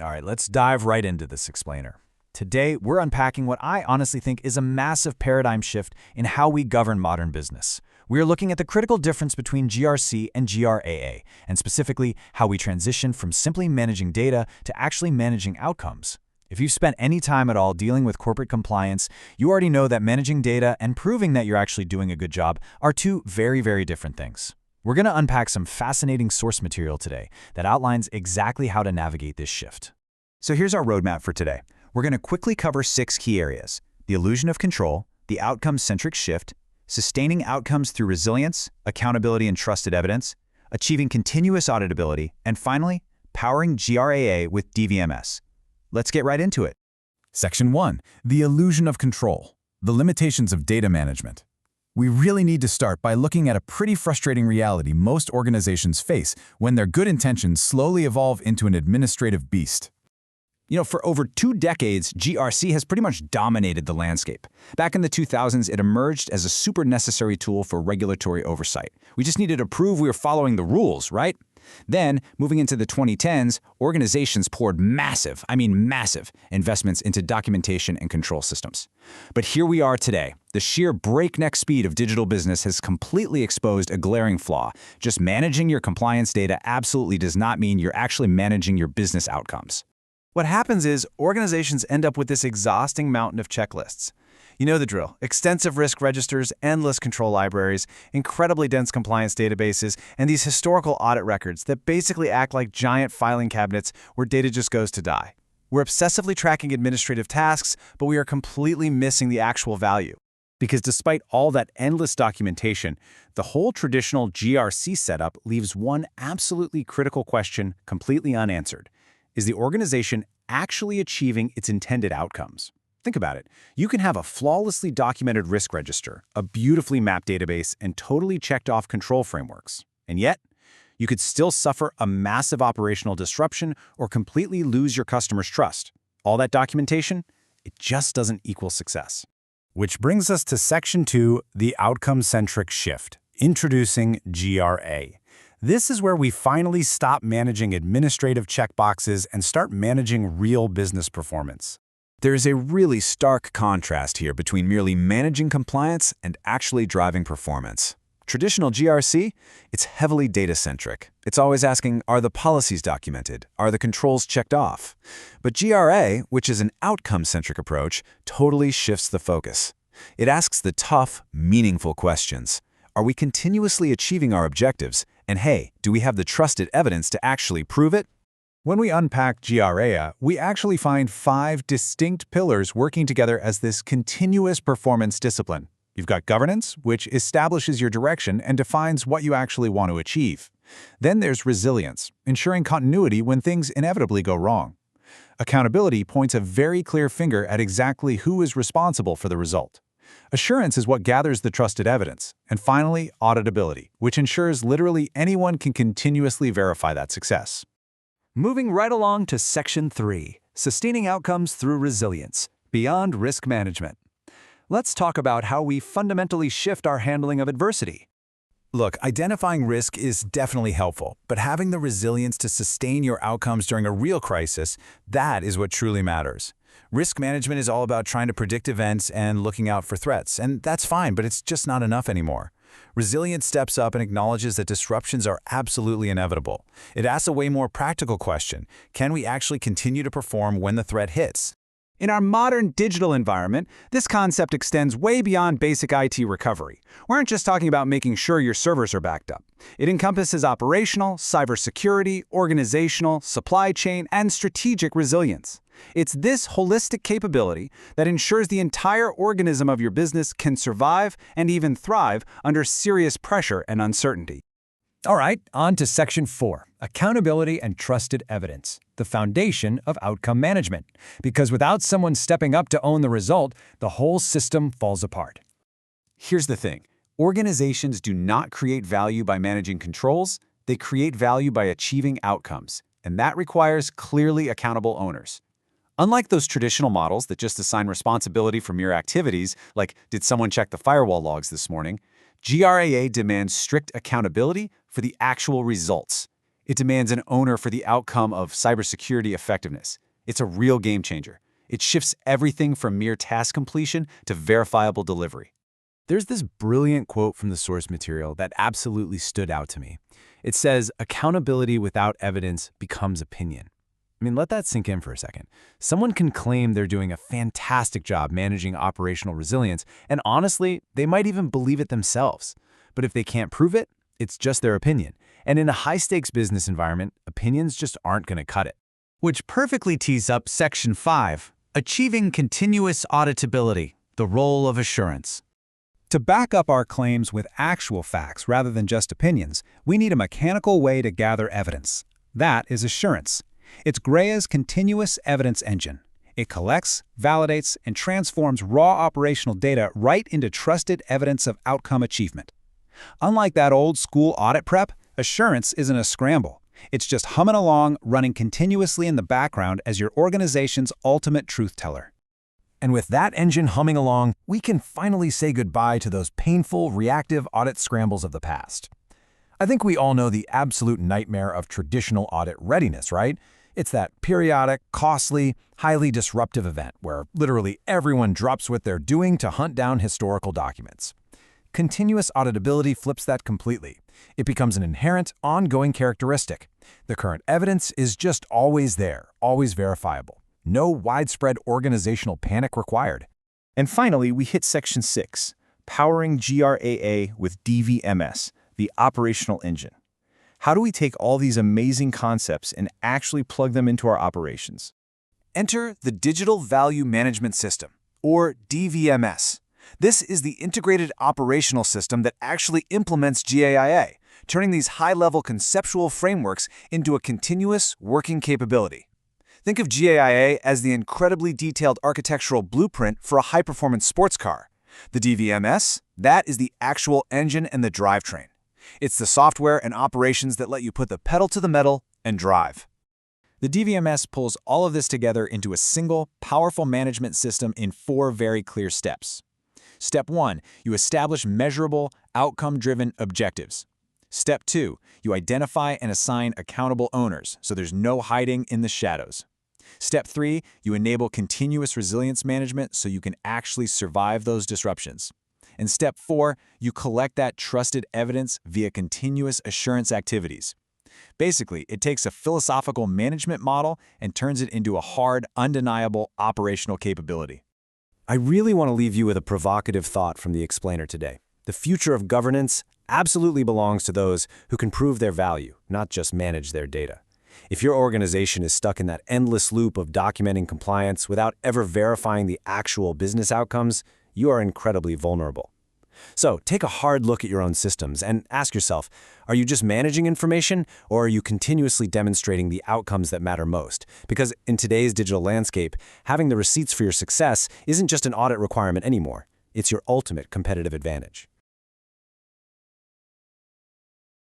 All right, let's dive right into this explainer. Today, we're unpacking what I honestly think is a massive paradigm shift in how we govern modern business. We're looking at the critical difference between GRC and GRAA, and specifically how we transition from simply managing data to actually managing outcomes. If you've spent any time at all dealing with corporate compliance, you already know that managing data and proving that you're actually doing a good job are two very, very different things. We're going to unpack some fascinating source material today that outlines exactly how to navigate this shift. So here's our roadmap for today. We're going to quickly cover 6 key areas: the illusion of control, the outcome-centric shift, sustaining outcomes through resilience, accountability and trusted evidence, achieving continuous auditability, and finally, powering GRAA with DVMS. Let's get right into it. Section 1. The illusion of control. The limitations of data management. We really need to start by looking at a pretty frustrating reality most organizations face when their good intentions slowly evolve into an administrative beast. For over 2 decades, GRC has pretty much dominated the landscape. Back in the 2000s, it emerged as a super necessary tool for regulatory oversight. We just needed to prove we were following the rules, right? Then, moving into the 2010s, organizations poured massive investments into documentation and control systems. But here we are today. The sheer breakneck speed of digital business has completely exposed a glaring flaw. Just managing your compliance data absolutely does not mean you're actually managing your business outcomes. What happens is organizations end up with this exhausting mountain of checklists. You know the drill: extensive risk registers, endless control libraries, incredibly dense compliance databases, and these historical audit records that basically act like giant filing cabinets where data just goes to die. We're obsessively tracking administrative tasks, but we are completely missing the actual value. Because despite all that endless documentation, the whole traditional GRC setup leaves one absolutely critical question completely unanswered. Is the organization actually achieving its intended outcomes? Think about it. You can have a flawlessly documented risk register, a beautifully mapped database, and totally checked off control frameworks. And yet, you could still suffer a massive operational disruption or completely lose your customers' trust. All that documentation, it just doesn't equal success. Which brings us to Section 2, the outcome-centric shift, introducing GRA. This is where we finally stop managing administrative checkboxes and start managing real business performance. There is a really stark contrast here between merely managing compliance and actually driving performance. Traditional GRC, it's heavily data-centric. It's always asking, are the policies documented? Are the controls checked off? But GRA, which is an outcome-centric approach, totally shifts the focus. It asks the tough, meaningful questions. Are we continuously achieving our objectives? And hey, do we have the trusted evidence to actually prove it? When we unpack GRA, we actually find 5 distinct pillars working together as this continuous performance discipline. You've got governance, which establishes your direction and defines what you actually want to achieve. Then there's resilience, ensuring continuity when things inevitably go wrong. Accountability points a very clear finger at exactly who is responsible for the result. Assurance is what gathers the trusted evidence. And finally, auditability, which ensures literally anyone can continuously verify that success. Moving right along to Section 3, sustaining outcomes through resilience, beyond risk management. Let's talk about how we fundamentally shift our handling of adversity. Look, identifying risk is definitely helpful, but having the resilience to sustain your outcomes during a real crisis, that is what truly matters. Risk management is all about trying to predict events and looking out for threats, and that's fine, but it's just not enough anymore. Resilience steps up and acknowledges that disruptions are absolutely inevitable. It asks a way more practical question: can we actually continue to perform when the threat hits? In our modern digital environment, this concept extends way beyond basic IT recovery. We aren't just talking about making sure your servers are backed up. It encompasses operational, cybersecurity, organizational, supply chain, and strategic resilience. It's this holistic capability that ensures the entire organism of your business can survive and even thrive under serious pressure and uncertainty. All right, on to Section 4, accountability and trusted evidence, the foundation of outcome management. Because without someone stepping up to own the result, the whole system falls apart. Here's the thing. Organizations do not create value by managing controls. They create value by achieving outcomes. And that requires clearly accountable owners. Unlike those traditional models that just assign responsibility for mere activities, like did someone check the firewall logs this morning, GRAA demands strict accountability for the actual results. It demands an owner for the outcome of cybersecurity effectiveness. It's a real game changer. It shifts everything from mere task completion to verifiable delivery. There's this brilliant quote from the source material that absolutely stood out to me. It says, "Accountability without evidence becomes opinion." I mean, let that sink in for a second. Someone can claim they're doing a fantastic job managing operational resilience, and honestly, they might even believe it themselves. But if they can't prove it, it's just their opinion. And in a high-stakes business environment, opinions just aren't going to cut it. Which perfectly tees up Section 5, Achieving Continuous Auditability, the Role of Assurance. To back up our claims with actual facts rather than just opinions, we need a mechanical way to gather evidence. That is assurance. It's GRAA's continuous evidence engine. It collects, validates, and transforms raw operational data right into trusted evidence of outcome achievement. Unlike that old-school audit prep, assurance isn't a scramble. It's just humming along, running continuously in the background as your organization's ultimate truth teller. And with that engine humming along, we can finally say goodbye to those painful, reactive audit scrambles of the past. I think we all know the absolute nightmare of traditional audit readiness, right? It's that periodic, costly, highly disruptive event where literally everyone drops what they're doing to hunt down historical documents. Continuous auditability flips that completely. It becomes an inherent, ongoing characteristic. The current evidence is just always there, always verifiable. No widespread organizational panic required. And finally, we hit Section 6, Powering GRAA with DVMS, the operational engine. How do we take all these amazing concepts and actually plug them into our operations? Enter the Digital Value Management System, or DVMS. This is the integrated operational system that actually implements GAIA, turning these high-level conceptual frameworks into a continuous working capability. Think of GAIA as the incredibly detailed architectural blueprint for a high-performance sports car. The DVMS, that is the actual engine and the drivetrain. It's the software and operations that let you put the pedal to the metal and drive. The DVMS pulls all of this together into a single, powerful management system in 4 very clear steps. Step 1, you establish measurable, outcome-driven objectives. Step 2, you identify and assign accountable owners, so there's no hiding in the shadows. Step 3, you enable continuous resilience management so you can actually survive those disruptions. And Step 4, you collect that trusted evidence via continuous assurance activities. Basically, it takes a philosophical management model and turns it into a hard, undeniable operational capability. I really want to leave you with a provocative thought from the explainer today. The future of governance absolutely belongs to those who can prove their value, not just manage their data. If your organization is stuck in that endless loop of documenting compliance without ever verifying the actual business outcomes, you are incredibly vulnerable. So take a hard look at your own systems and ask yourself, are you just managing information, or are you continuously demonstrating the outcomes that matter most? Because in today's digital landscape, having the receipts for your success isn't just an audit requirement anymore. It's your ultimate competitive advantage.